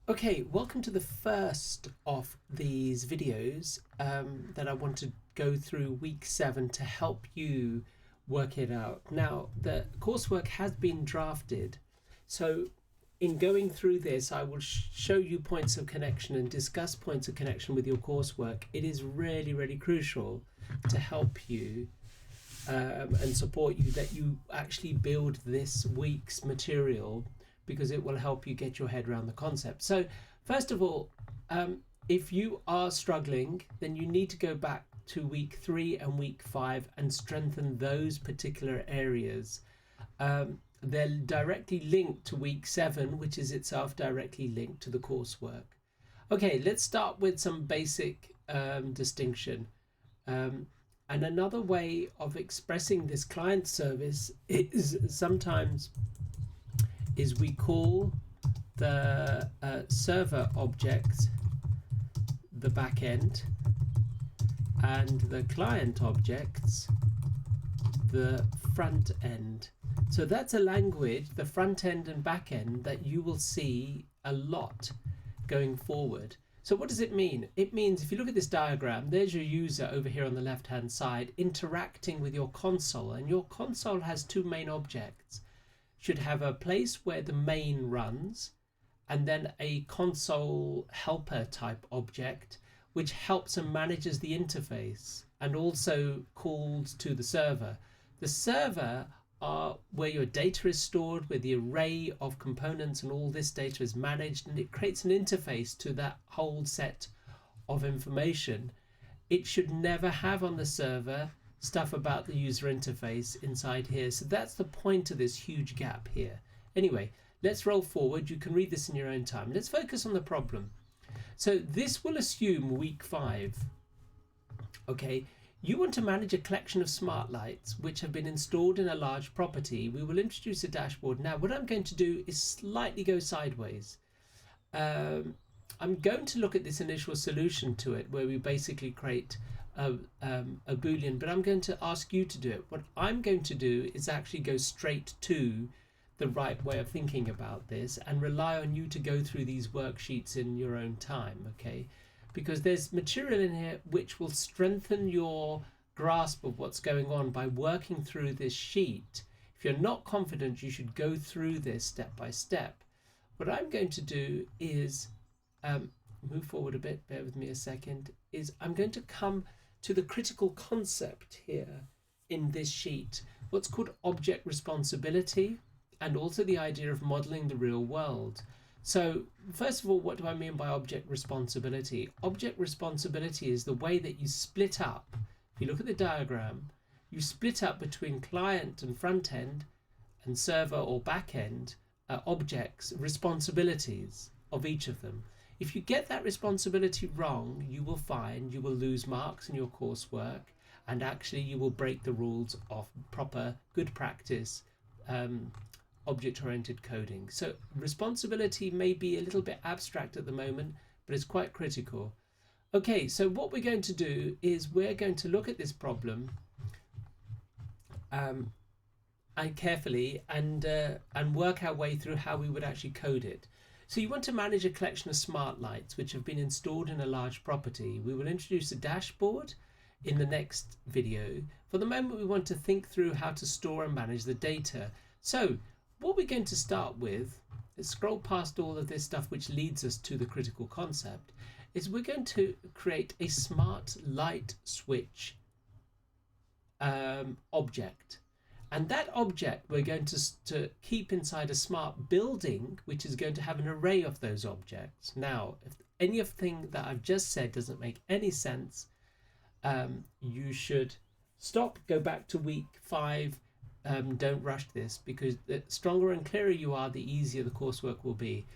Okay, welcome to the first of these videos that I want to go through week 7 to help you work it out. Now, the coursework has been drafted, so in going through this, I will show you points of connection and discuss points of connection with your coursework. It is really, really crucial to help you and support you that you actually build this week's material, because it will help you get your head around the concept. So first of all, if you are struggling, then you need to go back to week 3 and week 5 and strengthen those particular areas. They're directly linked to week 7, which is itself directly linked to the coursework. Okay, let's start with some basic distinction. And another way of expressing this client service is sometimes we call the server object the back end and the client objects the front end. So that's a language, the front end and back end, that you will see a lot going forward. So what does it mean? It means, if you look at this diagram, there's your user over here on the left hand side interacting with your console, and your console has two main objects. Should have a place where the main runs, and then a console helper type object which helps and manages the interface and also calls to the server. The server are where your data is stored, where the array of components and all this data is managed, and it creates an interface to that whole set of information. It should never have on the server stuff about the user interface inside here. So that's the point of this huge gap here. Anyway, let's roll forward. You can read this in your own time. Let's focus on the problem. So this will assume week 5. Okay, you want to manage a collection of smart lights which have been installed in a large property. We will introduce a dashboard. Now, what I'm going to do is slightly go sideways. I'm going to look at this initial solution to it, where we basically create a boolean, but I'm going to ask you to do it. What I'm going to do is actually go straight to the right way of thinking about this and rely on you to go through these worksheets in your own time, okay? Because there's material in here which will strengthen your grasp of what's going on by working through this sheet. If you're not confident, you should go through this step by step. What I'm going to do is move forward a bit, bear with me a second, is I'm going to come to the critical concept here in this sheet, what's called object responsibility, and also the idea of modeling the real world. So first of all, what do I mean by object responsibility? Object responsibility is the way that you split up. If you look at the diagram, you split up between client and front end and server or back end objects, responsibilities of each of them. If you get that responsibility wrong, you will find you will lose marks in your coursework, and actually you will break the rules of proper good practice object-oriented coding. So responsibility may be a little bit abstract at the moment, but it's quite critical. Okay, so what we're going to do is we're going to look at this problem and carefully and work our way through how we would actually code it. So you want to manage a collection of smart lights which have been installed in a large property. We will introduce a dashboard in the next video. For the moment, we want to think through how to store and manage the data. So what we're going to start with, let's scroll past all of this stuff which leads us to the critical concept, is we're going to create a smart light switch object. And that object we're going to keep inside a smart building, which is going to have an array of those objects. Now, if anything that I've just said doesn't make any sense, you should stop, go back to week 5. Don't rush this, because the stronger and clearer you are, the easier the coursework will be.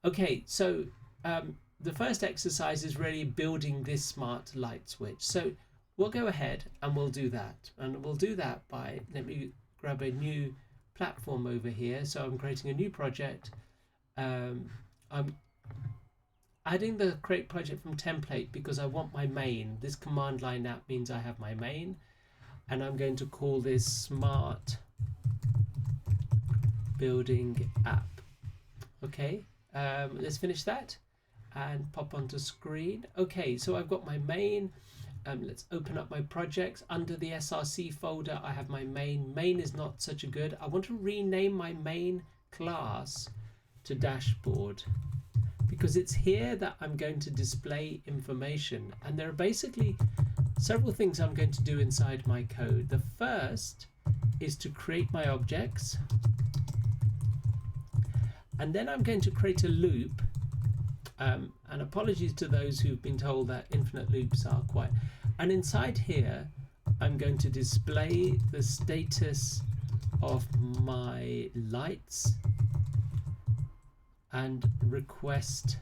Okay, so the first exercise is really building this smart light switch. So we'll go ahead and we'll do that. And we'll do that by, let me grab a new platform over here. So I'm creating a new project. I'm adding the create project from template because I want my main. This command line app means I have my main. And I'm going to call this smart building app. Okay, let's finish that and pop onto screen. Okay, so I've got my main. Let's open up my projects. Under the SRC folder, I have my main. Main is not such a good. I want to rename my main class to dashboard, because it's here that I'm going to display information. And there are basically several things I'm going to do inside my code. The first is to create my objects. And then I'm going to create a loop. And apologies to those who've been told that infinite loops are quite... And inside here, I'm going to display the status of my lights and request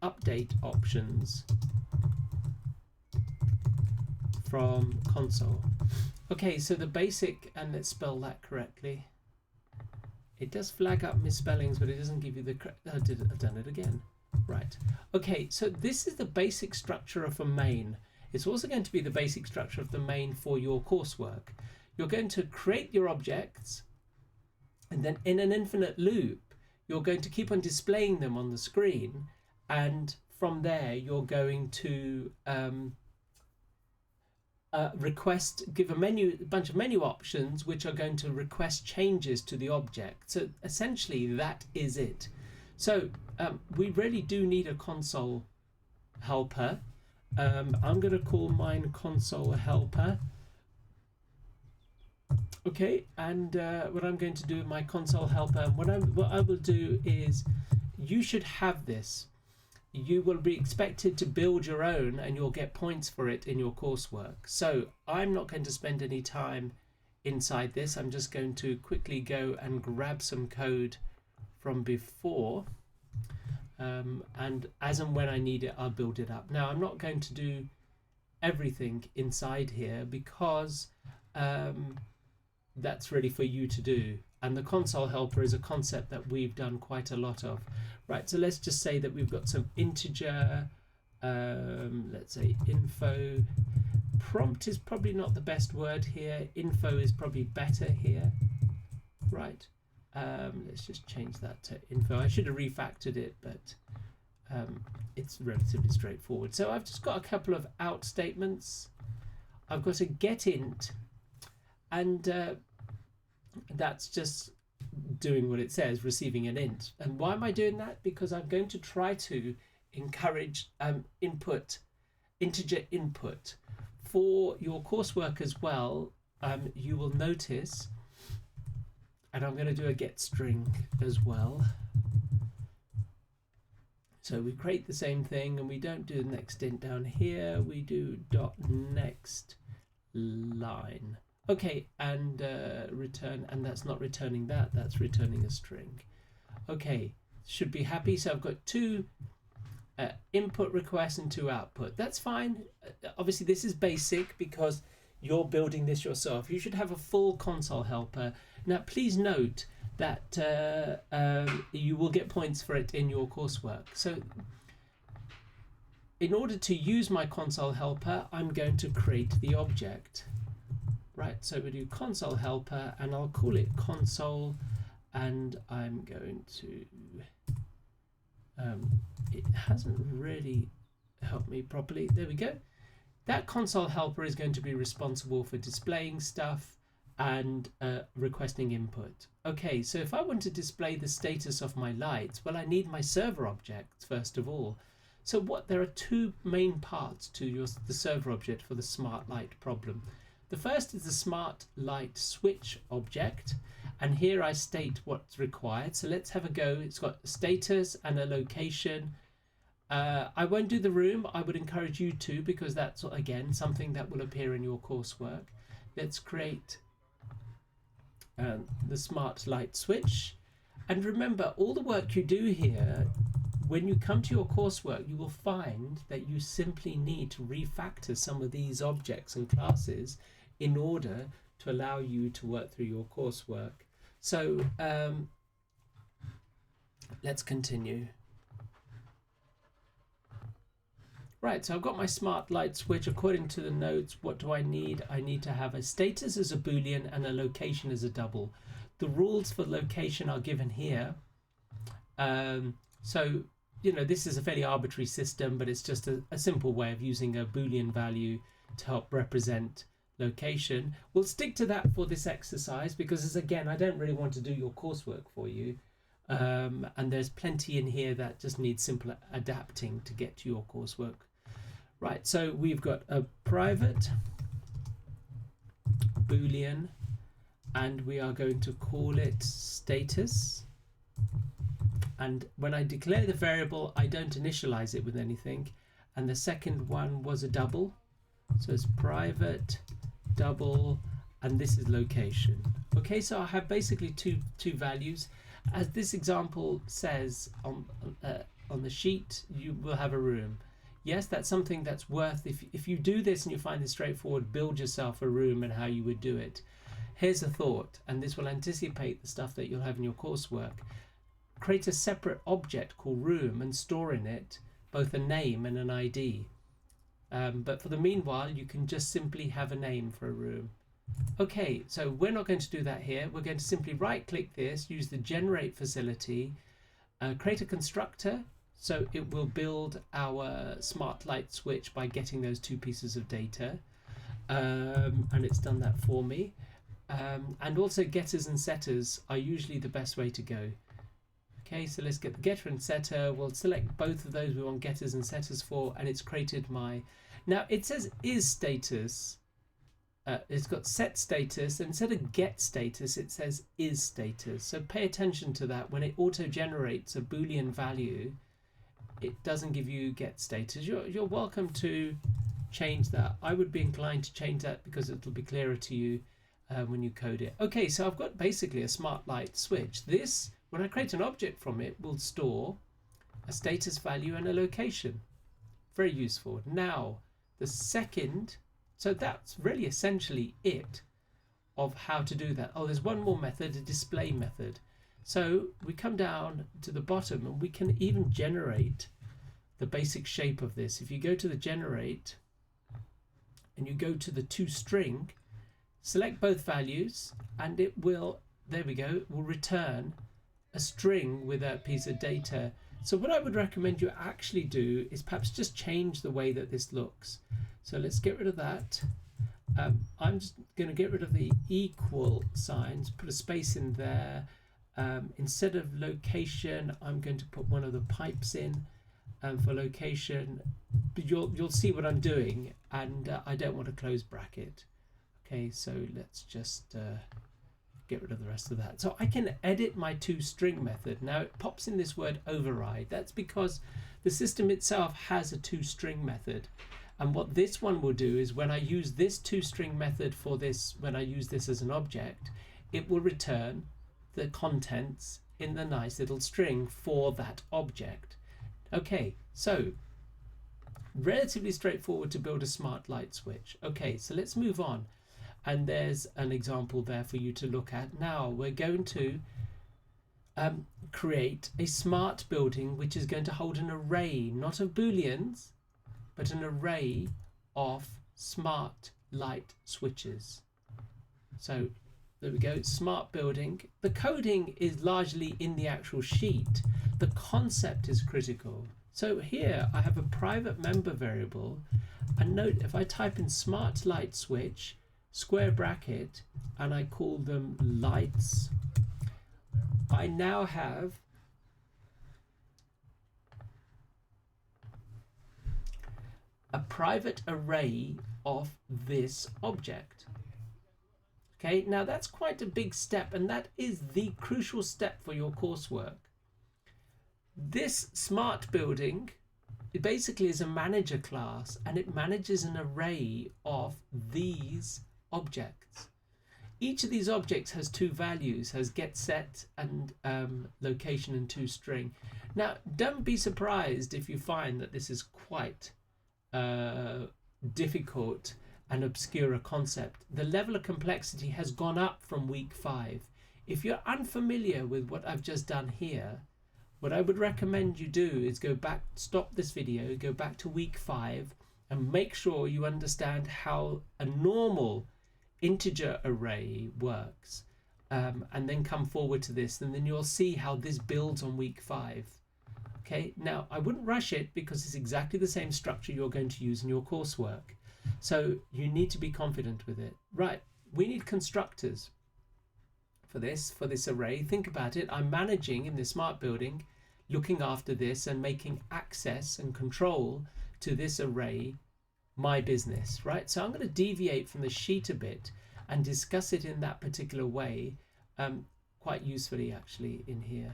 update options from console. Okay, so the basic, and let's spell that correctly. It does flag up misspellings, but it doesn't give you the correct... I've done it again. Right. Okay, so this is the basic structure of a main. It's also going to be the basic structure of the main for your coursework. You're going to create your objects, and then in an infinite loop, you're going to keep on displaying them on the screen, and from there you're going to give a bunch of menu options which are going to request changes to the object. So essentially that is it. So we really do need a console helper. I'm going to call mine console helper. Okay, and what I'm going to do with my console helper, what I will do is, you should have this. You will be expected to build your own, and you'll get points for it in your coursework. So I'm not going to spend any time inside this. I'm just going to quickly go and grab some code from before, and as and when I need it, I'll build it up. Now I'm not going to do everything inside here, because that's really for you to do, and the console helper is a concept that we've done quite a lot of. Right, so let's just say that we've got some integer, let's say info. Prompt is probably not the best word here. Info is probably better here. Right, let's just change that to info. I should have refactored it, but it's relatively straightforward. So I've just got a couple of out statements. I've got a get int, and that's just doing what it says, receiving an int. And why am I doing that? Because I'm going to try to encourage integer input for your coursework as well. You will notice, and I'm going to do a get string as well. So we create the same thing, and we don't do the next int down here. We do dot next line. Okay, and return, and that's not returning that, that's returning a string. Okay, should be happy. So I've got two input requests and two output. That's fine. Obviously this is basic because you're building this yourself. You should have a full console helper. Now please note that you will get points for it in your coursework. So in order to use my console helper, I'm going to create the object. Right, so we do console helper, and I'll call it console, and I'm going to, it hasn't really helped me properly. There we go. That console helper is going to be responsible for displaying stuff and requesting input. Okay, so if I want to display the status of my lights, well, I need my server objects first of all. So there are two main parts to the server object for the Smartlight problem. The first is the Smartlight switch object, and here I state what's required. So let's have a go. It's got a status and a location. I won't do the room. I would encourage you to, because that's, again, something that will appear in your coursework. Let's create the Smartlight switch. And remember, all the work you do here, when you come to your coursework, you will find that you simply need to refactor some of these objects and classes in order to allow you to work through your coursework. So let's continue. Right, so I've got my Smartlight switch. According to the notes, what do I need? I need to have a status as a Boolean and a location as a double. The rules for location are given here. So, this is a fairly arbitrary system, but it's just a simple way of using a Boolean value to help represent location. We'll stick to that for this exercise because, again, I don't really want to do your coursework for you. And there's plenty in here that just needs simple adapting to get to your coursework. Right, so we've got a private Boolean, and we are going to call it status. And when I declare the variable, I don't initialize it with anything. And the second one was a double. So it's private double, and this is location. Okay, so I have basically two values. As this example says on the sheet, you will have a room. Yes, that's something that's worth, if you do this and you find this straightforward, build yourself a room and how you would do it. Here's a thought, and this will anticipate the stuff that you'll have in your coursework. Create a separate object called room and store in it both a name and an ID. But for the meanwhile, you can just simply have a name for a room. Okay, so we're not going to do that here. We're going to simply right click this, use the generate facility, create a constructor, so it will build our Smartlight switch by getting those two pieces of data. And it's done that for me. And also getters and setters are usually the best way to go. Okay, so let's get the getter and setter. We'll select both of those we want getters and setters for, and it's created my... Now it says is status. It's got set status, and instead of get status, it says is status. So pay attention to that. When it auto-generates a Boolean value, it doesn't give you get status. You're welcome to change that. I would be inclined to change that because it'll be clearer to you when you code it. Okay, so I've got basically a Smartlight switch. This, when I create an object from it, will store a status value and a location. Very useful. Now, the second, so that's really essentially it of how to do that. Oh, there's one more method, a display method. So we come down to the bottom and we can even generate the basic shape of this. If you go to the generate and you go to the toString, select both values, and it will, there we go, it will return a string with a piece of data. So what I would recommend you actually do is perhaps just change the way that this looks. So let's get rid of that. I'm just going to get rid of the equal signs, put a space in there. Instead of location, I'm going to put one of the pipes in for location. But you'll see what I'm doing, and I don't want a closed bracket. Okay, so let's just get rid of the rest of that. So I can edit my toString method. Now it pops in this word override. That's because the system itself has a toString method. And what this one will do is when I use this toString method for this, when I use this as an object, it will return the contents in the nice little string for that object. Okay, so relatively straightforward to build a Smartlight switch. Okay, so let's move on. And there's an example there for you to look at. Now we're going to create a smart building which is going to hold an array, not of Booleans, but an array of smart light switches. So there we go, smart building. The coding is largely in the actual sheet. The concept is critical. So here I have a private member variable, and note if I type in smart light switch, square bracket, and I call them lights, I now have a private array of this object. Okay, now that's quite a big step, and that is the crucial step for your coursework. This smart building, it basically is a manager class, and it manages an array of these objects. Each of these objects has two values, has get set and location and toString. Now, don't be surprised if you find that this is quite difficult and obscure a concept. The level of complexity has gone up from week 5. If you're unfamiliar with what I've just done here, what I would recommend you do is go back, stop this video, go back to week 5 and make sure you understand how a normal integer array works. and then come forward to this, and then you'll see how this builds on week 5. Okay, now I wouldn't rush it because it's exactly the same structure you're going to use in your coursework. So you need to be confident with it. Right, we need constructors for this array. Think about it. I'm managing in the smart building, looking after this and making access and control to this array my business, right? So I'm going to deviate from the sheet a bit and discuss it in that particular way, quite usefully actually in here.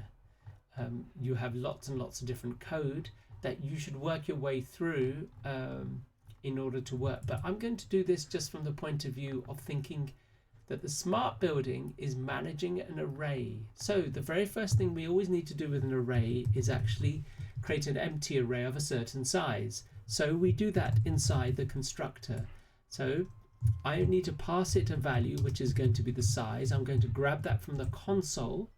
You have lots and lots of different code that you should work your way through in order to work. But I'm going to do this just from the point of view of thinking that the smart building is managing an array. So the very first thing we always need to do with an array is actually create an empty array of a certain size. So we do that inside the constructor. So I need to pass it a value, which is going to be the size. I'm going to grab that from the console.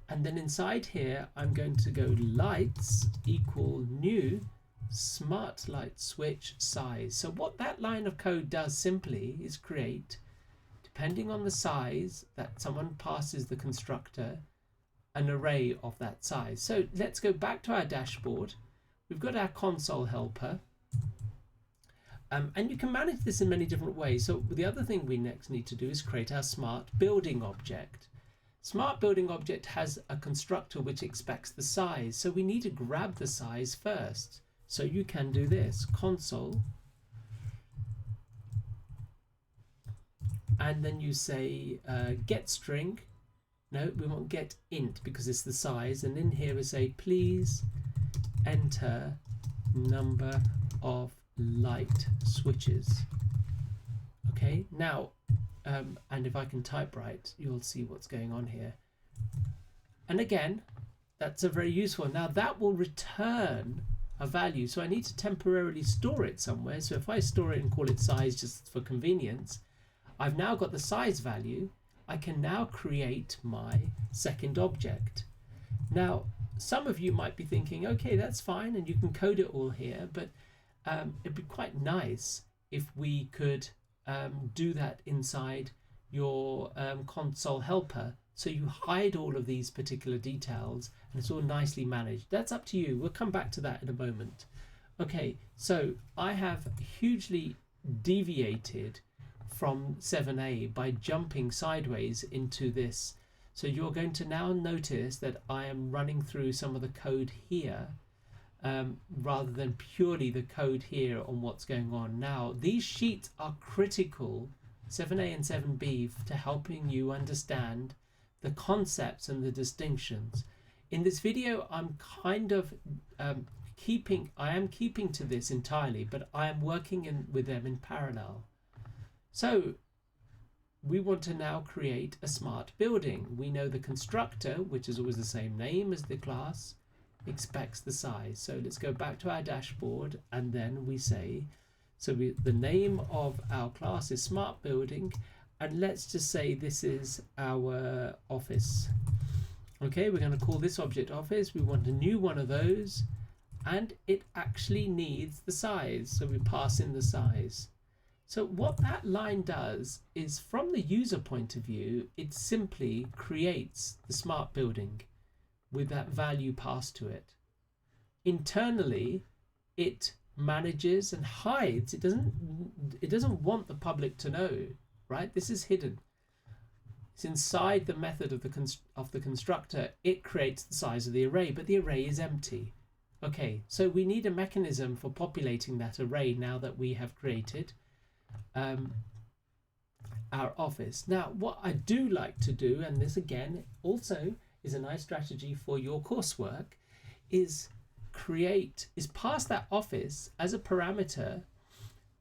And then inside here, I'm going to go lights equal new Smartlight switch size. So what that line of code does simply is create, depending on the size that someone passes the constructor, an array of that size. So let's go back to our dashboard. We've got our console helper. And you can manage this in many different ways. So the other thing we next need to do is create our smart building object. Smart building object has a constructor which expects the size. So we need to grab the size first. So you can do this, console. And then you say get string. No, we want get int because it's the size. And in here we say please enter number of light switches. Okay, now and if I can type right, you'll see what's going on here. And again, that's a very useful. Now that will return a value, so I need to temporarily store it somewhere. So if I store it and call it size just for convenience, I've now got the size value. I can now create my second object. Now some of you might be thinking, okay, that's fine, and you can code it all here, but it'd be quite nice if we could do that inside your console helper, so you hide all of these particular details and it's all nicely managed. That's up to you. We'll come back to that in a moment. Okay, so I have hugely deviated from 7a by jumping sideways into this. So you're going to now notice that I am running through some of the code here rather than purely the code here on what's going on. Now, these sheets are critical, 7a and 7b, to helping you understand the concepts and the distinctions. In this video, I'm kind of keeping to this entirely, but I am working with them in parallel. So we want to now create a smart building. We know the constructor, which is always the same name as the class, expects the size. So let's go back to our dashboard, and then we say, the name of our class is smart building, and let's just say this is our office. Okay, we're going to call this object office. We want a new one of those, and it actually needs the size, so we pass in the size. So what that line does is, from the user point of view, it simply creates the smart building with that value passed to it. Internally, it manages and hides. It doesn't want the public to know, right? This is hidden. It's inside the method of the constructor. It creates the size of the array, but the array is empty. Okay, so we need a mechanism for populating that array now that we have created our office. Now, what I do like to do, and this again also is a nice strategy for your coursework, is pass that office as a parameter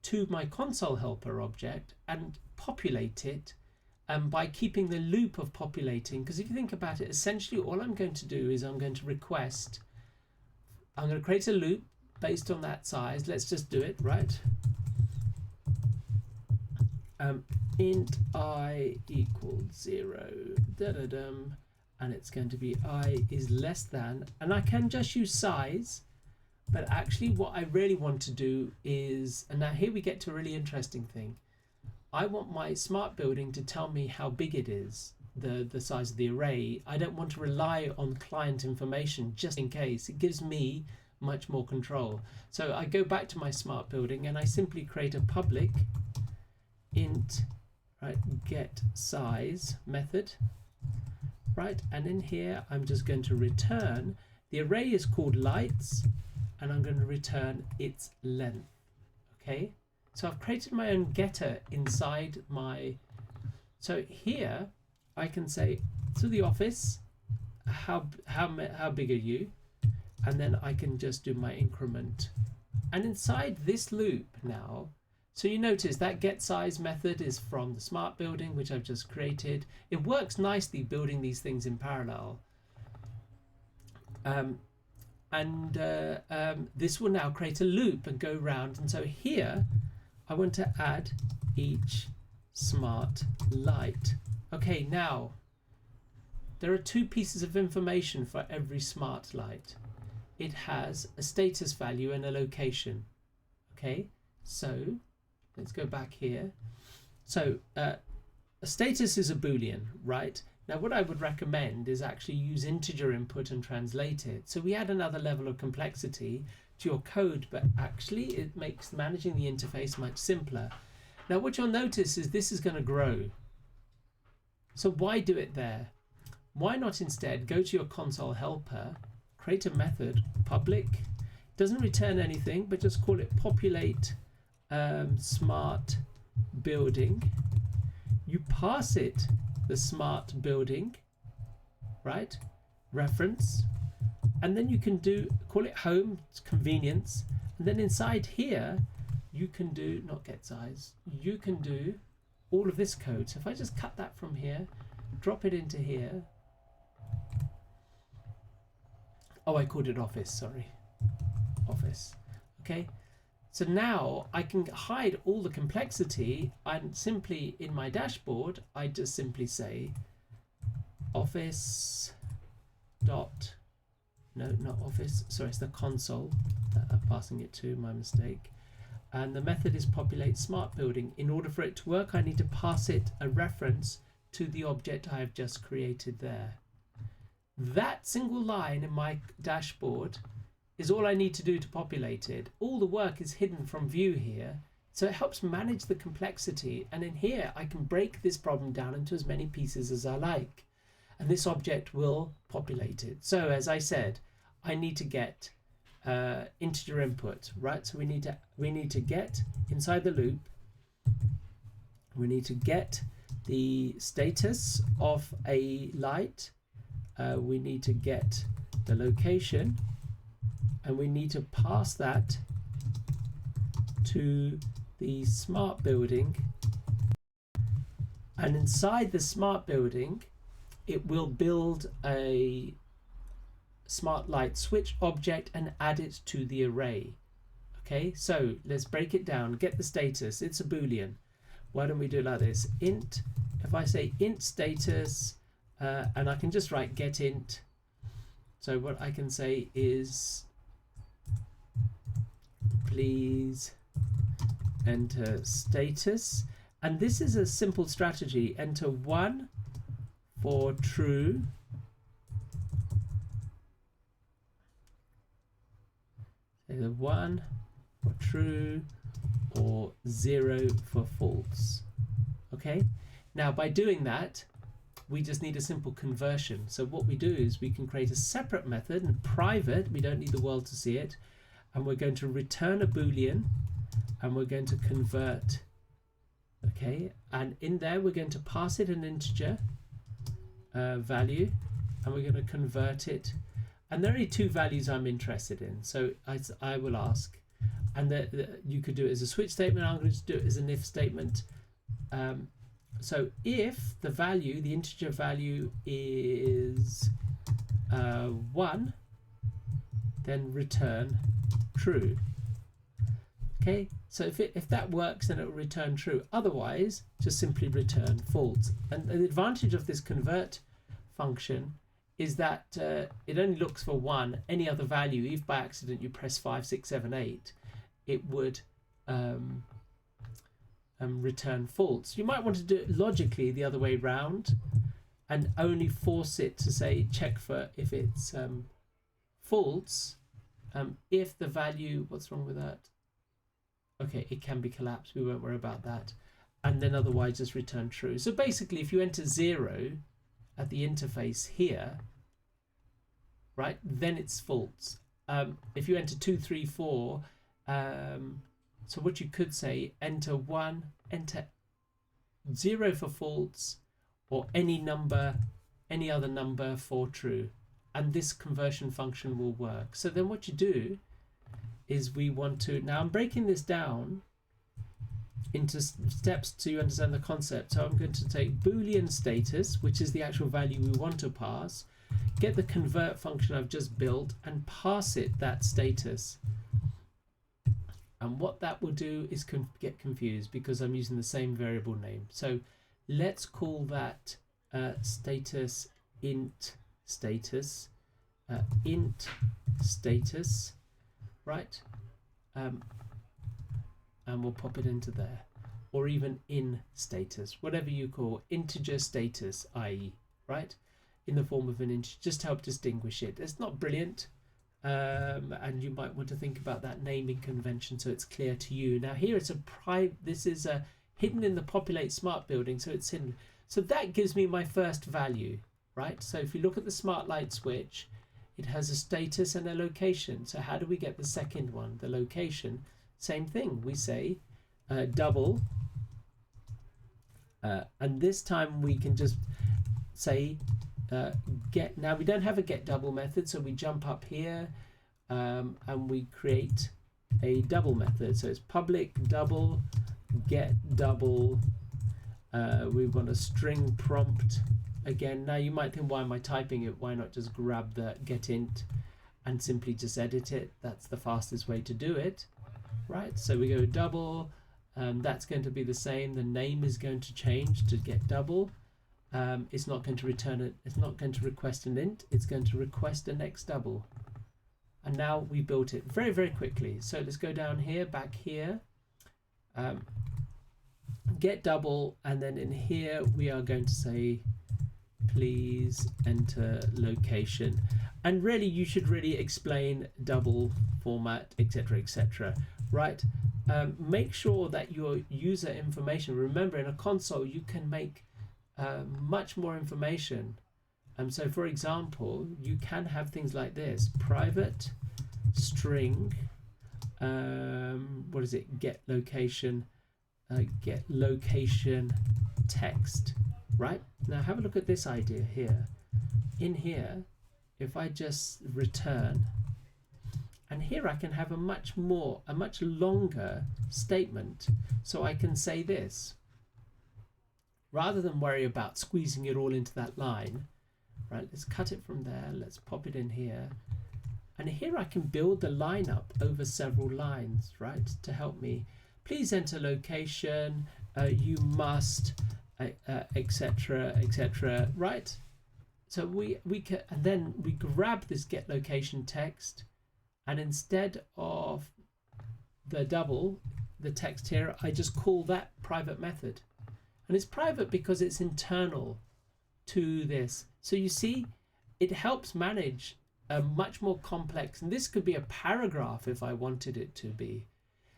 to my console helper object and populate it by keeping the loop of populating. Because if you think about it, essentially all I'm going to do is I'm going to create a loop based on that size. Let's just do it, right? Int I equals 0, and it's going to be I is less than, and I can just use size, but actually what I really want to do is, and now here we get to a really interesting thing. I want my smart building to tell me how big it is. the size of the array. I don't want to rely on client information just in case. It gives me much more control. So I go back to my smart building and I simply create a public int, right, get size method, right, and in here I'm just going to return, the array is called lights, and I'm going to return its length. Okay, so I've created my own getter inside my, so here I can say to the office, how big are you, and then I can just do my increment. And inside this loop now, so you notice that get size method is from the smart building, which I've just created. It works nicely building these things in parallel. This will now create a loop and go round. And so here I want to add each smart light. Okay, now there are two pieces of information for every smart light. It has a status value and a location. Okay, so let's go back here. So a status is a Boolean, right? Now what I would recommend is actually use integer input and translate it. So we add another level of complexity to your code, but actually it makes managing the interface much simpler. Now what you'll notice is this is going to grow. So why do it there? Why not instead go to your console helper, create a method, public, doesn't return anything, but just call it populate smart building. You pass it the smart building, right, reference, and then you can call it home, it's convenience, and then inside here you can do, not get size, you can do all of this code. So if I just cut that from here, drop it into here. Oh, I called it office, sorry, office. Okay, so now I can hide all the complexity, and simply in my dashboard I just simply say office dot, no, not office, sorry, it's the console that I'm passing it to, my mistake. And the method is populate smart building. In order for it to work, I need to pass it a reference to the object I have just created there. That single line in my dashboard is all I need to do to populate it. All the work is hidden from view here, so it helps manage the complexity. And in here I can break this problem down into as many pieces as I like, and this object will populate it. So as I said, I need to get integer input, right? So we need to get inside the loop, we need to get the status of a light, we need to get the location, and we need to pass that to the smart building, and inside the smart building it will build a smart light switch object and add it to the array. Okay, so let's break it down. Get the status, it's a Boolean. Why don't we do it like this? Int, if I say int status, and I can just write get int. So what I can say is please enter status, and this is a simple strategy. Enter 1 for true, either 1 for true or 0 for false. Okay, now by doing that we just need a simple conversion. So what we do is we can create a separate method, and private, we don't need the world to see it, and we're going to return a Boolean and we're going to convert. Okay, and in there we're going to pass it an integer value, and we're going to convert it. And there are only two values I'm interested in, so I will ask, and you could do it as a switch statement. I'm going to do it as an if statement. So if the value, the integer value is 1, then return true. Okay, so if that works, then it will return true. Otherwise, just simply return false. And the advantage of this convert function is that it only looks for 1. Any other value, if by accident you press 5, 6, 7, 8, it would return false. You might want to do it logically the other way round. and only force it to say check for if it's false. If the value, what's wrong with that? Okay, it can be collapsed, we won't worry about that. And then otherwise just return true. So basically if you enter 0 at the interface here, right, then it's false. If you enter 2, 3, 4, so what you could say, enter 1, enter 0 for false, or any other number for true, and this conversion function will work. So then what you do is we want to, now I'm breaking this down into steps to understand the concept. So I'm going to take Boolean status, which is the actual value we want to pass, get the convert function I've just built and pass it that status. And what that will do is get confused because I'm using the same variable name. So let's call that status int status, right? And we'll pop it into there, or even in status, whatever you call integer status, i.e., right, in the form of an integer, just to help distinguish it. It's not brilliant, and you might want to think about that naming convention so it's clear to you. Now here it's this is a hidden in the populate smart building, so it's hidden. So that gives me my first value, right? So if you look at the Smartlight switch, it has a status and a location. So how do we get the second one, the location? Same thing, we say double, and this time we can just say get. Now we don't have a get double method, so we jump up here and we create a double method. So it's public double get double. We want a string prompt again. Now you might think, why am I typing it? Why not just grab the get int and simply just edit it? That's the fastest way to do it. Right, so we go double, that's going to be the same. The name is going to change to get double. It's not going to return it. It's not going to request an int. It's going to request a next double. And now we built it very, very quickly. So let's go down here, back here, get double, and then in here we are going to say, please enter location. And really, you should really explain double format, etc., etc. Right? Make sure that your user information, remember in a console you can make much more information. So for example, you can have things like this: private string, what is it, get location text. Right? Now have a look at this idea here. In here, if I just return, and here I can have a much longer statement. So I can say this, rather than worry about squeezing it all into that line. Right, let's cut it from there, let's pop it in here. And here I can build the line up over several lines, right, to help me. Please enter location, you must, etc., etc., right? So we can, and then we grab this get location text, and instead of the double, the text here, I just call that private method. And it's private because it's internal to this. So you see, it helps manage a much more complex, and this could be a paragraph if I wanted it to be.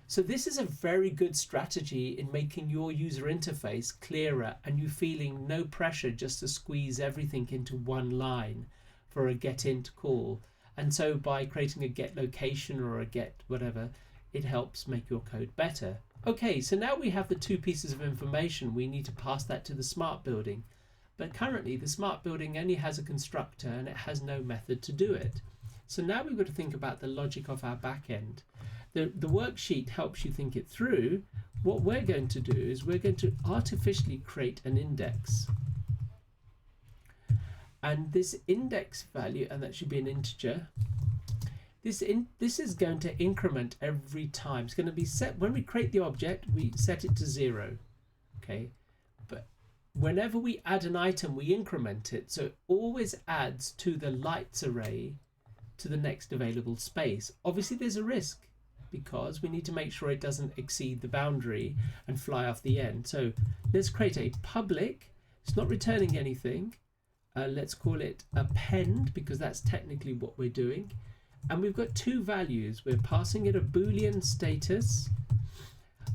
So this is a very good strategy in making your user interface clearer and you feeling no pressure just to squeeze everything into one line for a get int call. And so by creating a get location or a get whatever, it helps make your code better. Okay, so now we have the two pieces of information. We need to pass that to the smart building. But currently the smart building only has a constructor and it has no method to do it. So now we've got to think about the logic of our backend. The worksheet helps you think it through. What we're going to do is we're going to artificially create an index. And this index value, and that should be an integer, this is going to increment every time. It's going to be set, when we create the object, we set it to 0. Okay, but whenever we add an item, we increment it. So it always adds to the lights array to the next available space. Obviously there's a risk because we need to make sure it doesn't exceed the boundary and fly off the end. So let's create a public, it's not returning anything, let's call it append, because that's technically what we're doing. And we've got two values. We're passing it a Boolean status,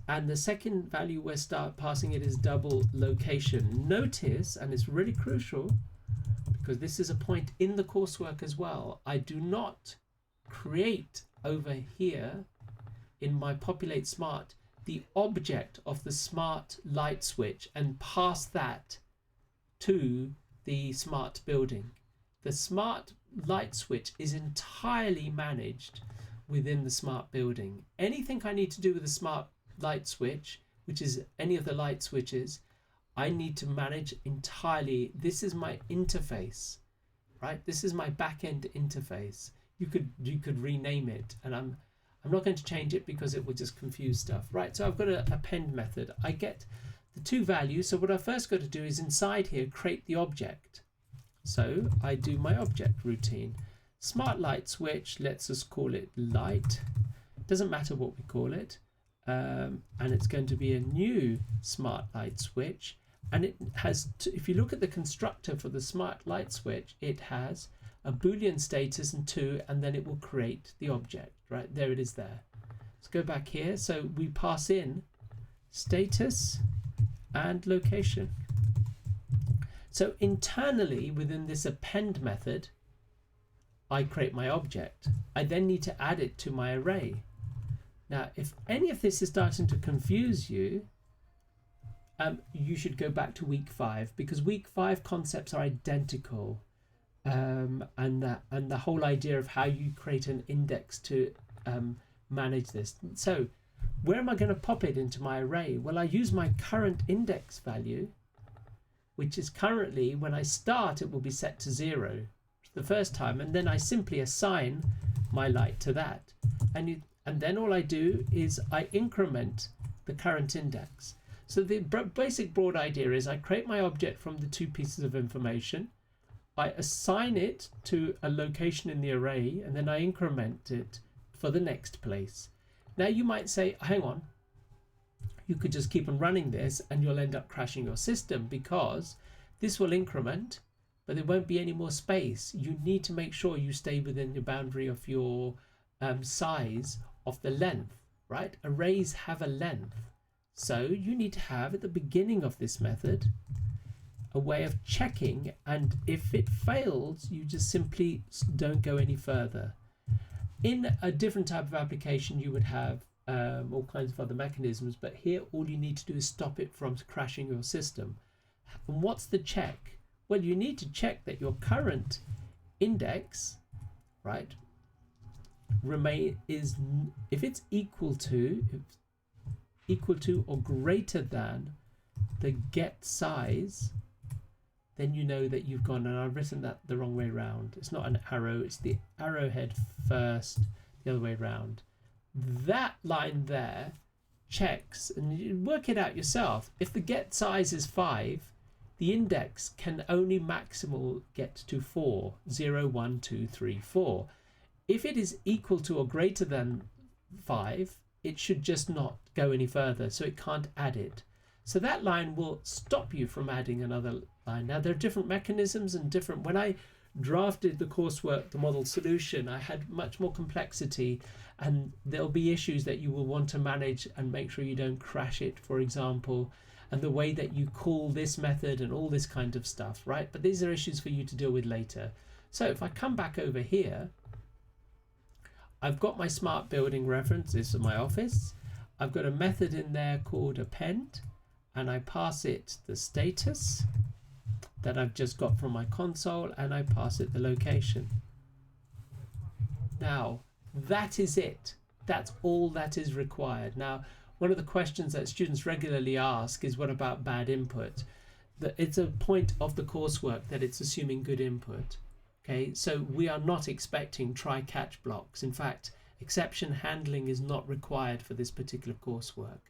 and the second value we're passing it is double location. Notice, and it's really crucial because this is a point in the coursework as well, I do not create over here in my populate smart the object of the smart light switch and pass that to the smart building. The smart light switch is entirely managed within the smart building. Anything I need to do with the smart light switch, which is any of the light switches, I need to manage entirely. This is my interface, right? This is my back-end interface. You could rename it, and I'm not going to change it because it will just confuse stuff, right? So I've got an append method. I get the two values. So what I first got to do is inside here create the object. So I do my object routine. Smart light switch, let's just call it light. Doesn't matter what we call it. And it's going to be a new smart light switch. And it has, if you look at the constructor for the smart light switch, it has a Boolean status and 2, and then it will create the object, right? There it is there. Let's go back here. So we pass in status and location. So internally within this append method, I create my object. I then need to add it to my array. Now, if any of this is starting to confuse you, you should go back to week 5, because week 5 concepts are identical. And the whole idea of how you create an index to manage this. So where am I going to pop it into my array? Well, I use my current index value, which is currently, when I start, it will be set to 0 the first time, and then I simply assign my light to that. And then all I do is I increment the current index. So the basic broad idea is I create my object from the two pieces of information. I assign it to a location in the array, and then I increment it for the next place. Now you might say, hang on, you could just keep on running this and you'll end up crashing your system, because this will increment, but there won't be any more space. You need to make sure you stay within the boundary of your size of the length, right? Arrays have a length. So you need to have at the beginning of this method a way of checking, and if it fails, you just simply don't go any further. In a different type of application, you would have all kinds of other mechanisms, but here all you need to do is stop it from crashing your system. And what's the check? Well, you need to check that your current index, right, if it's equal to or greater than the get size, then you know that you've gone, and I've written that the wrong way around. It's not an arrow, it's the arrowhead first, the other way around. That line there checks, and you work it out yourself. If the get size is 5, the index can only maximal get to 4, 0, 1, 2, 3, 4. If it is equal to or greater than 5, it should just not go any further, so it can't add it. So that line will stop you from adding another line. Now, there are different mechanisms and different. When I drafted the coursework, the model solution, I had much more complexity, and there'll be issues that you will want to manage and make sure you don't crash it, for example, and the way that you call this method and all this kind of stuff, right? But these are issues for you to deal with later. So if I come back over here, I've got my smart building reference. This is my office. I've got a method in there called append, and I pass it the status that I've just got from my console, and I pass it the location. Now, that is it. That's all that is required. Now, one of the questions that students regularly ask is, what about bad input? It's a point of the coursework that it's assuming good input. Okay, so we are not expecting try-catch blocks. In fact, exception handling is not required for this particular coursework.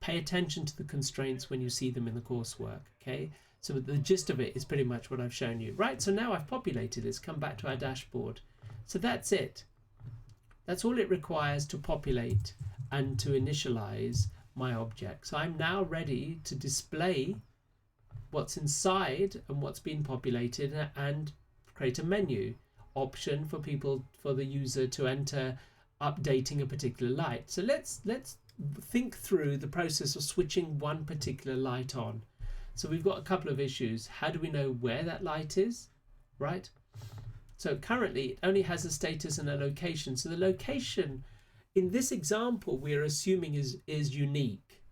Pay attention to the constraints when you see them in the coursework, okay? So the gist of it is pretty much what I've shown you. Right, so now I've populated. Let's come back to our dashboard. So that's it. That's all it requires to populate and to initialize my object. So I'm now ready to display what's inside and what's been populated, and create a menu option for the user to enter updating a particular light. So let's think through the process of switching one particular light on. So we've got a couple of issues. How do we know where that light is, right? So currently it only has a status and a location. So the location in this example we're assuming is unique,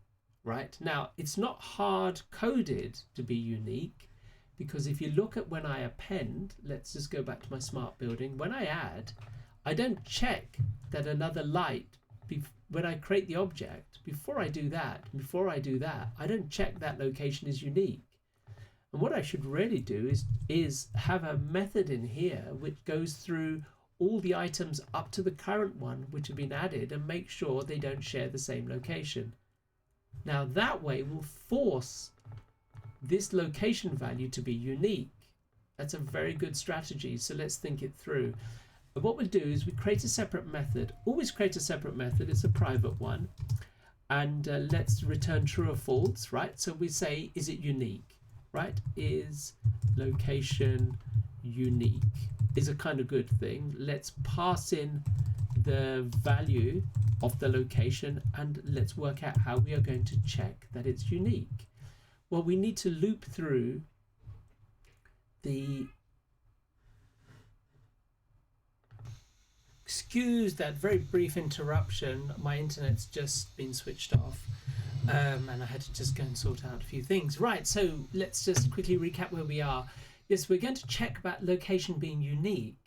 right? Now it's not hard coded to be unique, because if you look at when I append, let's just go back to my smart building. When I add, I don't check that another light, when I create the object, before I do that, I don't check that location is unique. And what I should really do is have a method in here which goes through all the items up to the current one which have been added and make sure they don't share the same location. Now that way we'll force this location value to be unique. That's a very good strategy. So let's think it through. But what we'll do is we create a separate method. Always create a separate method. It's a private one. And let's return true or false, right? So we say, is it unique, right? Is location unique? Is a kind of good thing. Let's pass in the value of the location and let's work out how we are going to check that it's unique. Well, we need to loop through the... Excuse that very brief interruption. My internet's just been switched off and I had to just go and sort out a few things. Right, so let's just quickly recap where we are. Yes, we're going to check about location being unique.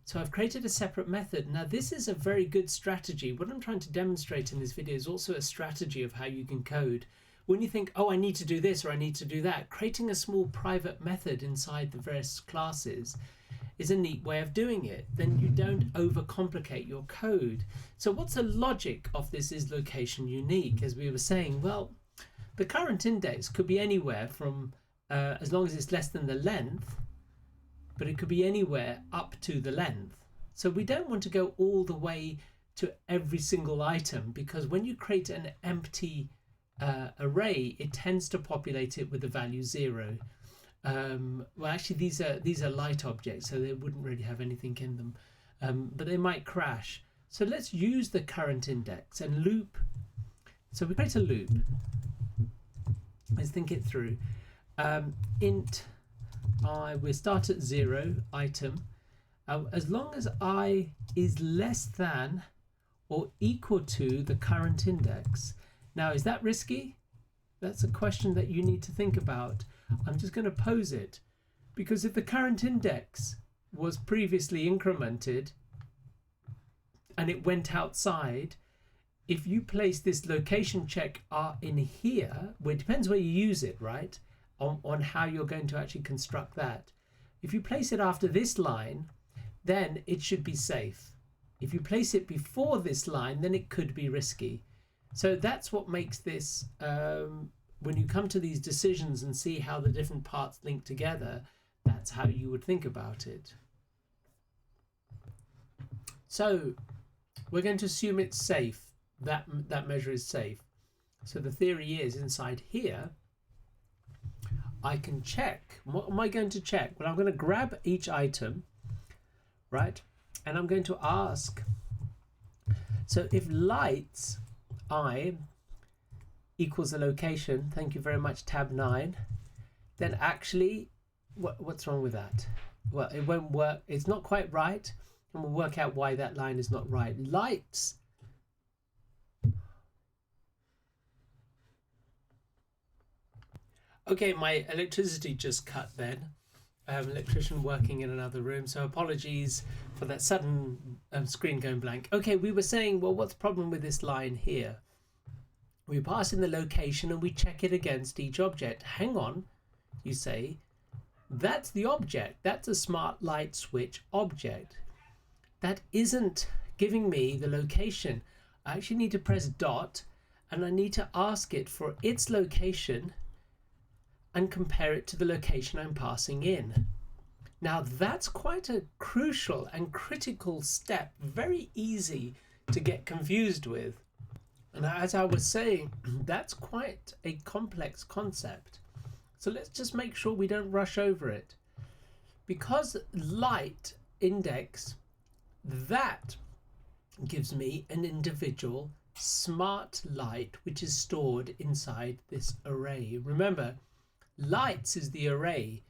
So I've created a separate method. Now this is a very good strategy. What I'm trying to demonstrate in this video is also a strategy of how you can code. When you think, oh, I need to do this or I need to do that, creating a small private method inside the various classes is a neat way of doing it. Then you don't overcomplicate your code. So what's the logic of this is location unique? As we were saying, well, the current index could be anywhere from, as long as it's less than the length, but it could be anywhere up to the length. So we don't want to go all the way to every single item, because when you create an empty array, it tends to populate it with the value 0. Well, actually these are light objects, so they wouldn't really have anything in them, but they might crash. So let's use the current index and loop. So we create a loop. Let's think it through. Int I, we start at 0 item. As long as I is less than or equal to the current index. Now, is that risky? That's a question that you need to think about. I'm just going to pose it, because if the current index was previously incremented and it went outside, if you place this location check in here, well, it depends where you use it, right? On how you're going to actually construct that. If you place it after this line, then it should be safe. If you place it before this line, then it could be risky. So that's what makes this, when you come to these decisions and see how the different parts link together, that's how you would think about it. So we're going to assume it's safe, that measure is safe. So the theory is inside here, I can check. What am I going to check? Well, I'm going to grab each item, right? And I'm going to ask, so if lights I equals a location, thank you very much, tab 9, then actually, what's wrong with that? Well, it won't work. It's not quite right. And we'll work out why that line is not right. Lights. Okay, my electricity just cut then. I have an electrician working in another room, so apologies for that sudden screen going blank. Okay, we were saying, well, what's the problem with this line here? We pass in the location and we check it against each object. Hang on, you say, that's the object. That's a Smartlight switch object. That isn't giving me the location. I actually need to press dot and I need to ask it for its location and compare it to the location I'm passing in. Now that's quite a crucial and critical step, very easy to get confused with. And as I was saying, that's quite a complex concept. So let's just make sure we don't rush over it. Because light index, that gives me an individual Smartlight, which is stored inside this array. Remember, lights is the array.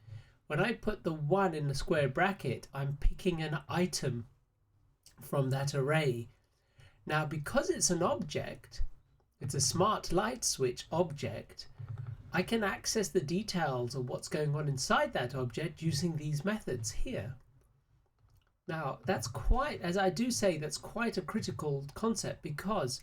When I put the 1 in the square bracket, I'm picking an item from that array. Now, because it's an object, it's a smart light switch object, I can access the details of what's going on inside that object using these methods here. Now, that's quite, as I do say, that's quite a critical concept, because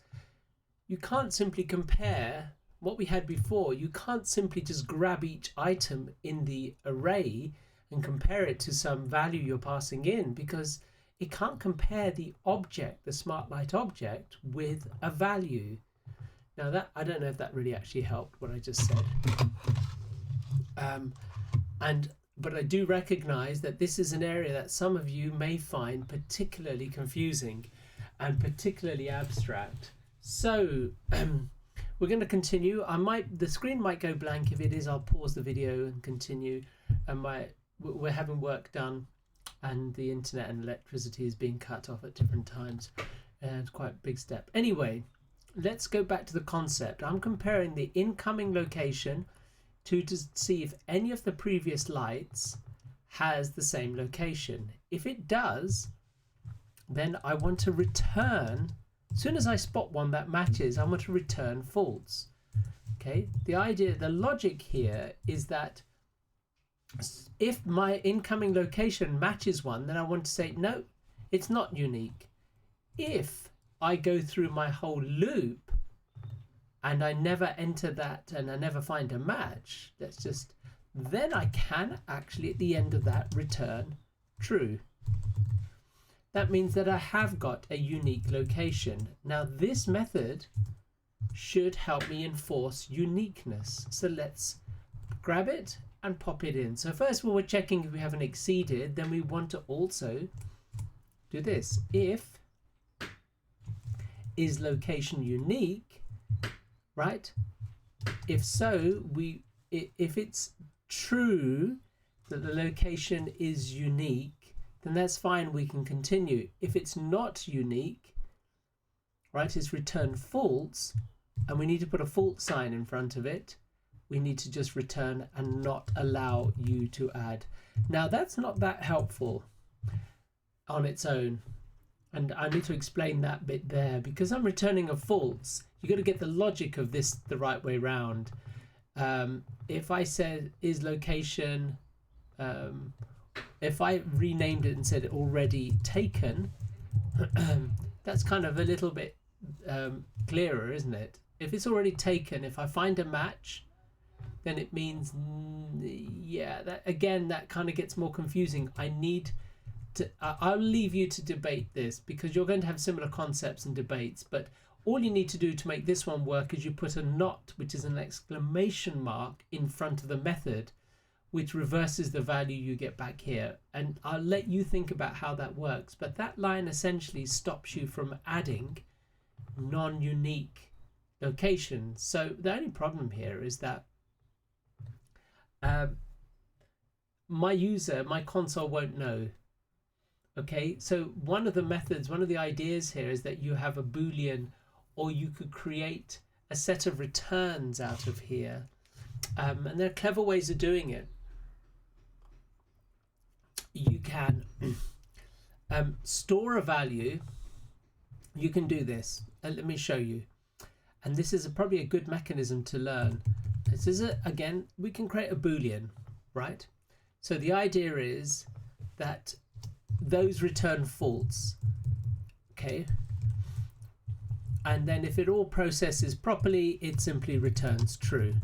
you can't simply compare what we had before. You can't simply just grab each item in the array and compare it to some value you're passing in, because it can't compare the object, the Smartlight object, with a value. Now that, I don't know if that really actually helped what I just said. But I do recognize that this is an area that some of you may find particularly confusing and particularly abstract. So we're going to continue. The screen might go blank. If it is, I'll pause the video and continue. And we're having work done, and the internet and electricity is being cut off at different times. And it's quite a big step. Anyway, let's go back to the concept. I'm comparing the incoming location to see if any of the previous lights has the same location. If it does, then I want to return, as soon as I spot one that matches, I want to return false. Okay, the logic here is that if my incoming location matches one, then I want to say, no, it's not unique. If I go through my whole loop and I never enter that and I never find a match, then I can actually at the end of that return true. That means that I have got a unique location. Now this method should help me enforce uniqueness. So let's grab it and pop it in. So first of all, we're checking if we haven't exceeded. Then we want to also do this. If is location unique, right? If so, if it's true that the location is unique, then that's fine, we can continue. If it's not unique, right, it's return false, and we need to put a false sign in front of it. We need to just return and not allow you to add. Now that's not that helpful on its own, and I need to explain that bit there, because I'm returning a false. You got to get the logic of this the right way round. If I said is location, if I renamed it and said already taken, that's kind of a little bit clearer, isn't it? If it's already taken, if I find a match, then it means, yeah, that kind of gets more confusing. I'll leave you to debate this, because you're going to have similar concepts and debates, but all you need to do to make this one work is you put a not, which is an exclamation mark, in front of the method, which reverses the value you get back here. And I'll let you think about how that works. But that line essentially stops you from adding non-unique locations. So the only problem here is that my console won't know. Okay, so one of the ideas here is that you have a Boolean, or you could create a set of returns out of here. And there are clever ways of doing it. You can store a value. You can do this. Let me show you. And this is probably a good mechanism to learn. This is again, we can create a Boolean, right? So the idea is that those return false. Okay. And then if it all processes properly, it simply returns true.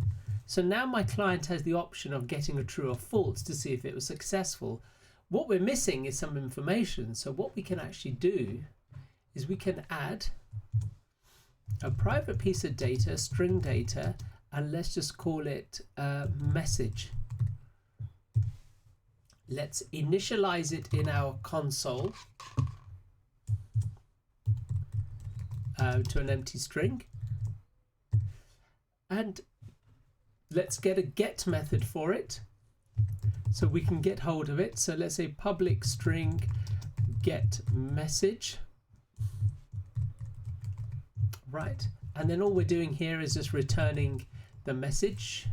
So now my client has the option of getting a true or false to see if it was successful. What we're missing is some information. So what we can actually do is we can add a private piece of data, string data, and let's just call it message. Let's initialize it in our console to an empty string. And let's get a get method for it so we can get hold of it. So let's say public string get message, right? And then all we're doing here is just returning the message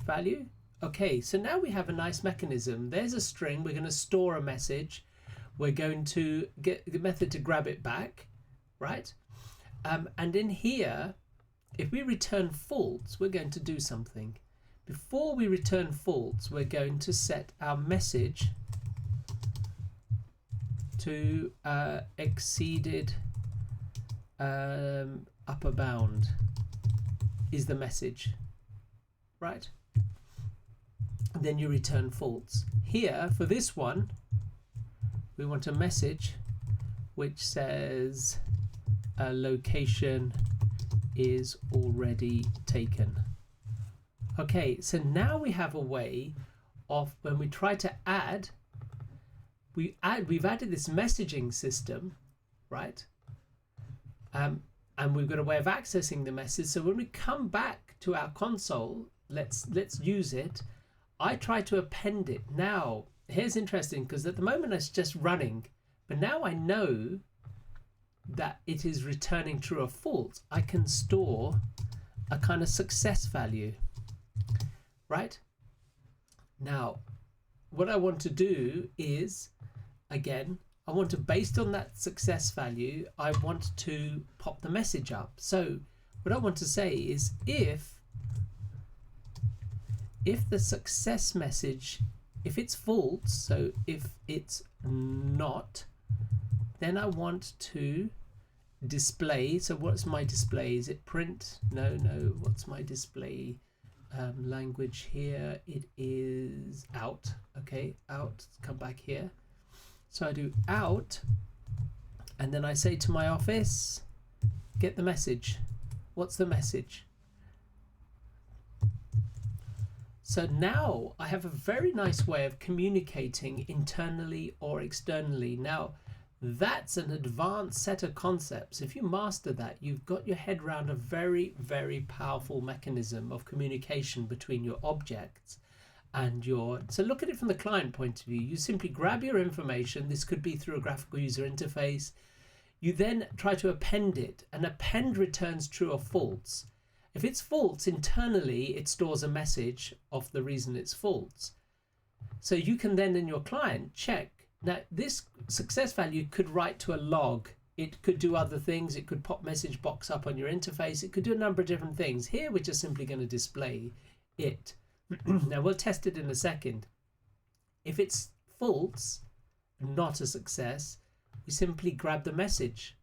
value. Okay, so now we have a nice mechanism. There's a string, we're going to store a message, we're going to get the method to grab it back, right? And in here, if we return false, we're going to do something. Before we return false, we're going to set our message to exceeded upper bound is the message, right? Then you return false. Here, for this one, we want a message which says location is already taken. Okay, so now we have a way of, when we try to add, we've added this messaging system, right? And we've got a way of accessing the message. So when we come back to our console, let's use it. I try to append it. Now, here's interesting, because at the moment it's just running, but now I know that it is returning true or false. I can store a kind of success value, right? Now, what I want to do is, again, I want to, based on that success value, I want to pop the message up. So what I want to say is if the success message, if it's false, so if it's not, then I want to display. So what's my display? Is it print? No. What's my display language here? It is out. Okay, out. Come back here. So I do out, and then I say to my office, get the message. What's the message? So now I have a very nice way of communicating internally or externally. Now, that's an advanced set of concepts. If you master that, you've got your head around a very, very powerful mechanism of communication between your objects and your... So look at it from the client point of view. You simply grab your information. This could be through a graphical user interface. You then try to append it, and append returns true or false. If it's false, internally it stores a message of the reason it's false. So you can then in your client check. Now this success value could write to a log. It could do other things. It could pop message box up on your interface. It could do a number of different things. Here we're just simply going to display it. Now we'll test it in a second. If it's false, not a success, we simply grab the message.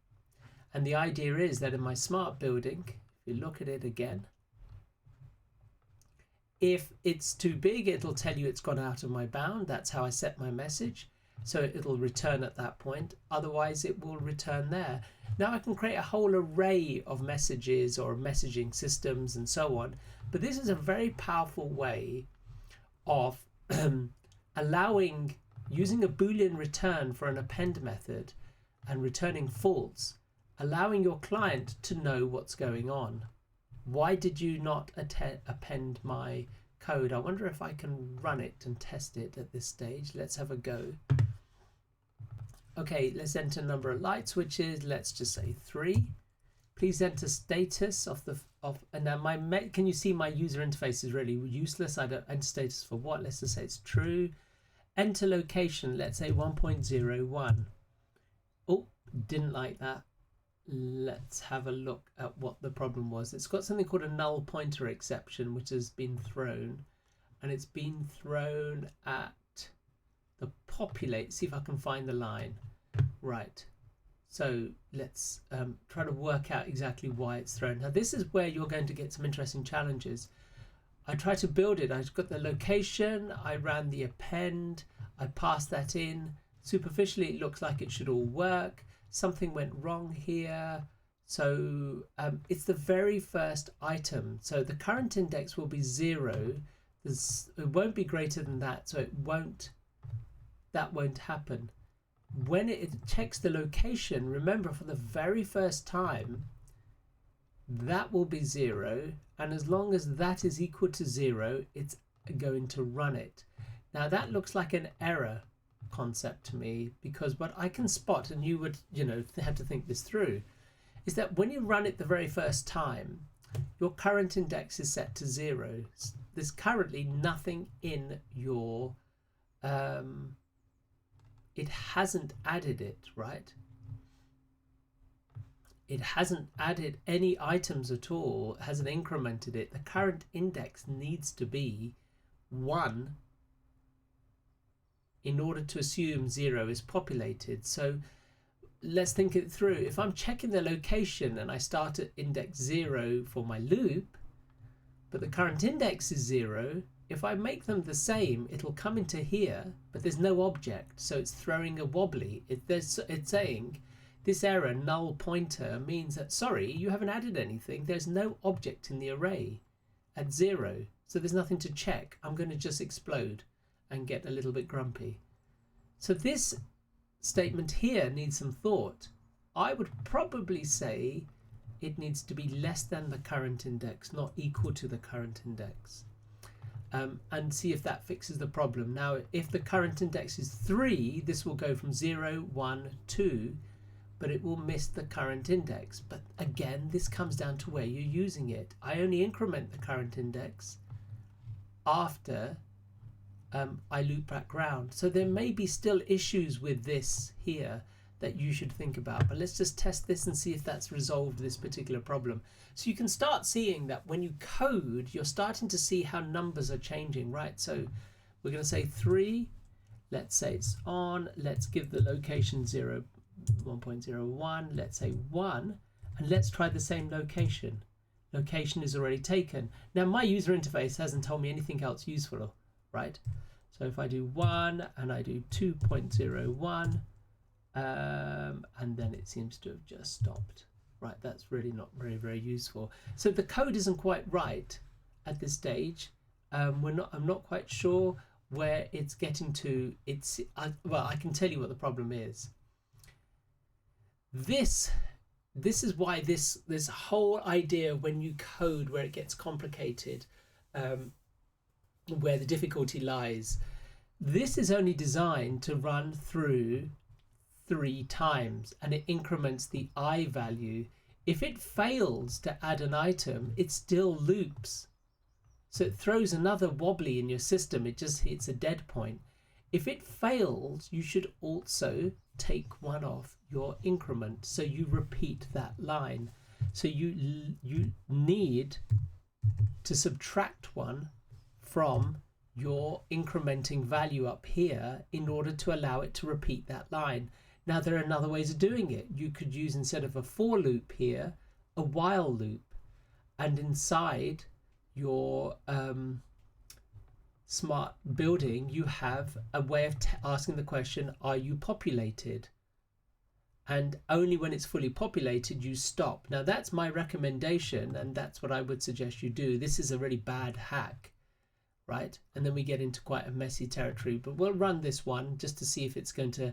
And the idea is that in my smart building, if you look at it again, if it's too big, it'll tell you it's gone out of my bound. That's how I set my message. So it'll return at that point. Otherwise, it will return there. Now I can create a whole array of messages or messaging systems and so on. But this is a very powerful way of allowing, using a Boolean return for an append method and returning false, allowing your client to know what's going on. Why did you not append my code? I wonder if I can run it and test it at this stage. Let's have a go. Okay, let's enter number of light switches. Let's just say 3. Please enter status and now can you see my user interface is really useless. I don't enter status for what? Let's just say it's true. Enter location. Let's say 1.01. Oh, didn't like that. Let's have a look at what the problem was. It's got something called a null pointer exception, which has been thrown, and it's been thrown at the populate. See if I can find the line. Right. So let's try to work out exactly why it's thrown. Now this is where you're going to get some interesting challenges. I tried to build it. I've got the location. I ran the append. I passed that in. Superficially, it looks like it should all work. Something went wrong here. So it's the very first item. So the current index will be 0. It won't be greater than that. So that won't happen. When it checks the location, remember for the very first time, that will be 0, and as long as that is equal to 0, it's going to run it. Now that looks like an error concept to me, because what I can spot, and you would have to think this through, is that when you run it the very first time, your current index is set to 0. There's currently nothing in your it hasn't added it, right? It hasn't added any items at all, hasn't incremented it. The current index needs to be 1 in order to assume 0 is populated. So let's think it through. If I'm checking the location and I start at index 0 for my loop, but the current index is 0, if I make them the same, it'll come into here, but there's no object, so it's throwing a wobbly. It's saying this error null pointer means that, sorry, you haven't added anything. There's no object in the array at 0, so there's nothing to check. I'm going to just explode and get a little bit grumpy. So this statement here needs some thought. I would probably say it needs to be less than the current index, not equal to the current index. And see if that fixes the problem. Now, if the current index is 3, this will go from 0, 1, 2, but it will miss the current index. But again, this comes down to where you're using it. I only increment the current index after I loop back round. So there may be still issues with this here that you should think about, but let's just test this and see if that's resolved this particular problem. So you can start seeing that when you code, you're starting to see how numbers are changing, right? So we're going to say 3, let's say it's on, let's give the location 0, 1.01, let's say 1, and let's try the same location. Location is already taken. Now my user interface hasn't told me anything else useful, right? So if I do 1 and I do 2.01, and then it seems to have just stopped, right? That's really not very useful. So the code isn't quite right at this stage. I'm not quite sure where it's getting to. Well, I can tell you what the problem is. This is why this whole idea, when you code, where it gets complicated, where the difficulty lies, this is only designed to run through 3 times, and it increments the I value. If it fails to add an item, it still loops. So it throws another wobbly in your system. It just hits a dead point. If it fails, you should also take 1 off your increment, so you repeat that line. So you need to subtract 1 from your incrementing value up here in order to allow it to repeat that line. Now there are other ways of doing it. You could use, instead of a for loop here, a while loop, and inside your smart building you have a way of asking the question, are you populated? And only when it's fully populated you stop. Now that's my recommendation, and that's what I would suggest you do. This is a really bad hack, right? And then we get into quite a messy territory, but we'll run this one just to see if it's going to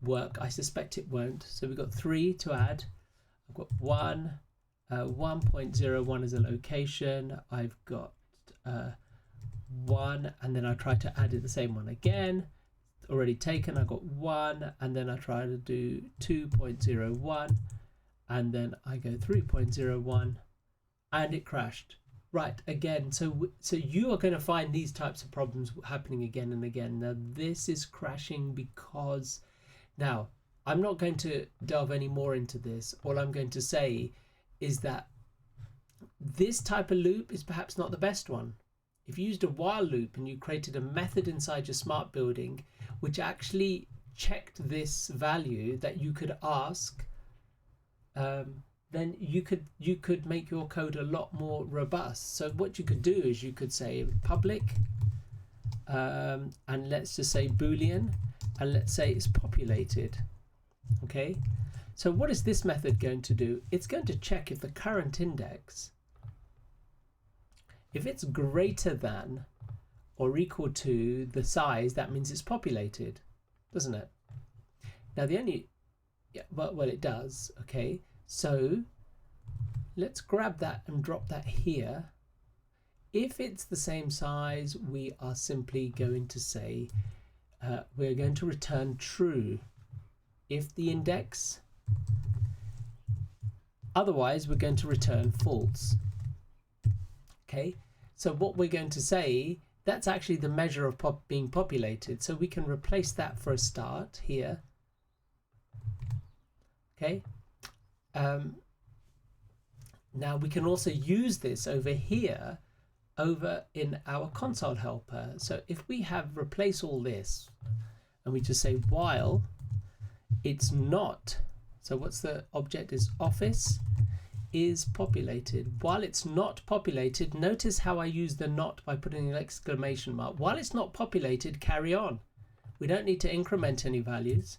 work. I suspect it won't. So we've got 3 to add. I've got 1, 1.01 as a location. I've got 1, and then I try to add it the same one again. Already taken. I got 1, and then I try to do 2.01, and then I go 3.01, and it crashed. Right, again, so you are going to find these types of problems happening again and again. Now this is crashing because, now I'm not going to delve any more into this. All I'm going to say is that this type of loop is perhaps not the best one. If you used a while loop and you created a method inside your smart building which actually checked this value that you could ask, then you could make your code a lot more robust. So what you could do is you could say public, and let's just say Boolean, and let's say it's populated. Okay, so what is this method going to do? It's going to check if the current index, if it's greater than or equal to the size, that means it's populated, doesn't it? Now the only, well it does. Okay, so let's grab that and drop that here. If it's the same size, we are simply going to say we're going to return true if the index, otherwise we're going to return false. Okay, so what we're going to say, that's actually the measure of being populated, so we can replace that for a start here. Okay, now we can also use this over here over in our console helper. So if we have replace all this and we just say while it's not, so what's the object is office is populated. While it's not populated, notice how I use the not by putting an exclamation mark. While it's not populated, carry on. We don't need to increment any values,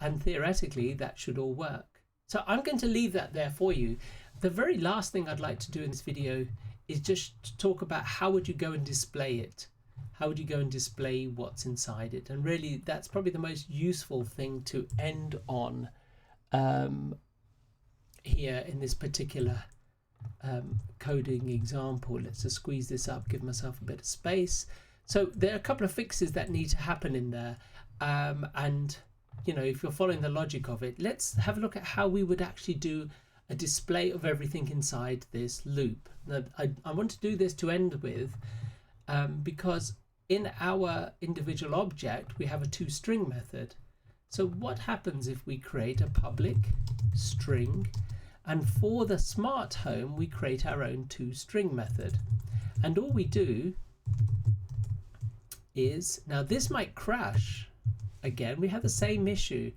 and theoretically that should all work. So I'm going to leave that there for you. The very last thing I'd like to do in this video is just to talk about how would you go and display it. How would you go and display what's inside it? And really that's probably the most useful thing to end on here in this particular coding example. Let's just squeeze this up, give myself a bit of space. So there are a couple of fixes that need to happen in there, and you know, if you're following the logic of it, let's have a look at how we would actually do a display of everything inside this loop. Now, I want to do this to end with because in our individual object we have a toString method. So what happens if we create a public string, and for the smart home we create our own toString method, and all we do is, now this might crash again, we have the same issue.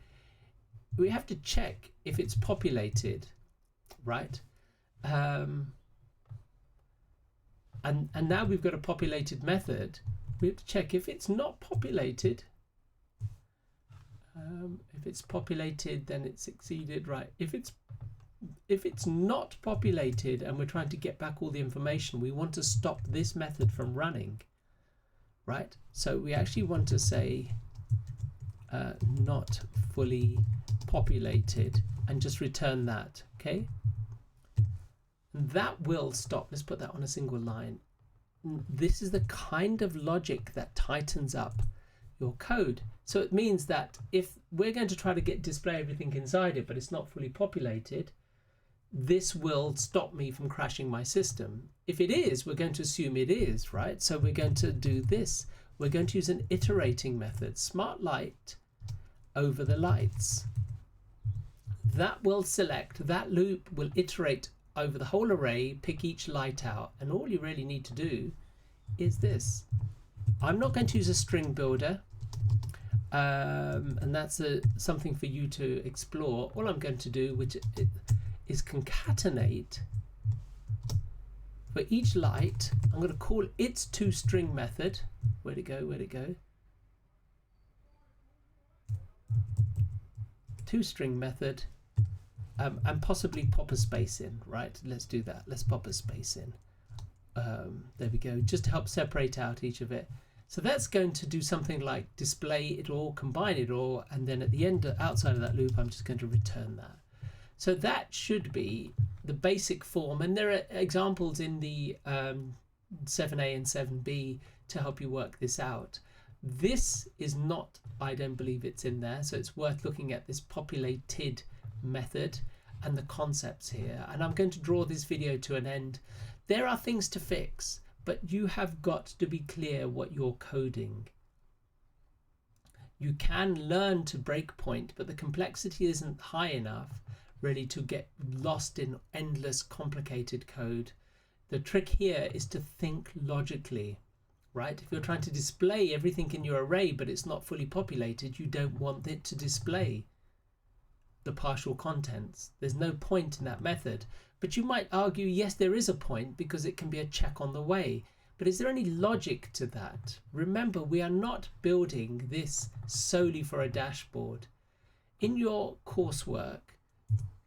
We have to check if it's populated, right? And now we've got a populated method. We have to check if it's not populated. If it's populated, then it's succeeded, right? If it's not populated and we're trying to get back all the information, we want to stop this method from running, right? So we actually want to say not fully populated and just return that. Okay, and that will stop. Let's put that on a single line. This is the kind of logic that tightens up your code. So it means that if we're going to try to display everything inside it but it's not fully populated, this will stop me from crashing my system. If it is, we're going to assume it is, right? So we're going to do this. We're going to use an iterating method, Smartlight over the lights. That will select, that loop will iterate over the whole array, pick each light out, and all you really need to do is this. I'm not going to use a string builder, and that's something for you to explore. All I'm going to do, which is concatenate for each light. I'm going to call its toString method. Where'd it go? Where'd it go? toString method, and possibly pop a space in, right? Let's do that. Let's pop a space in. There we go, just to help separate out each of it. So that's going to do something like display it all, combine it all, and then at the end, outside of that loop, I'm just going to return that. So that should be the basic form, and there are examples in the 7a and 7b to help you work this out. This is not, I don't believe it's in there, so it's worth looking at this populated method and the concepts here. And I'm going to draw this video to an end. There are things to fix, but you have got to be clear what you're coding. You can learn to breakpoint, but the complexity isn't high enough really to get lost in endless complicated code. The trick here is to think logically, right? If you're trying to display everything in your array but it's not fully populated, you don't want it to display the partial contents. There's no point in that method. But you might argue, yes, there is a point because it can be a check on the way. But is there any logic to that? Remember, we are not building this solely for a dashboard. In your coursework,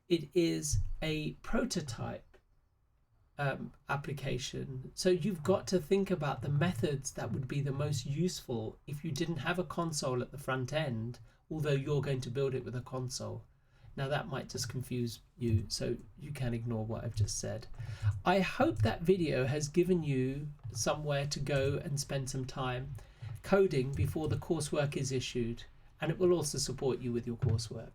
it is a prototype application. So you've got to think about the methods that would be the most useful if you didn't have a console at the front end, although you're going to build it with a console. Now that might just confuse you, so you can ignore what I've just said. I hope that video has given you somewhere to go and spend some time coding before the coursework is issued, and it will also support you with your coursework.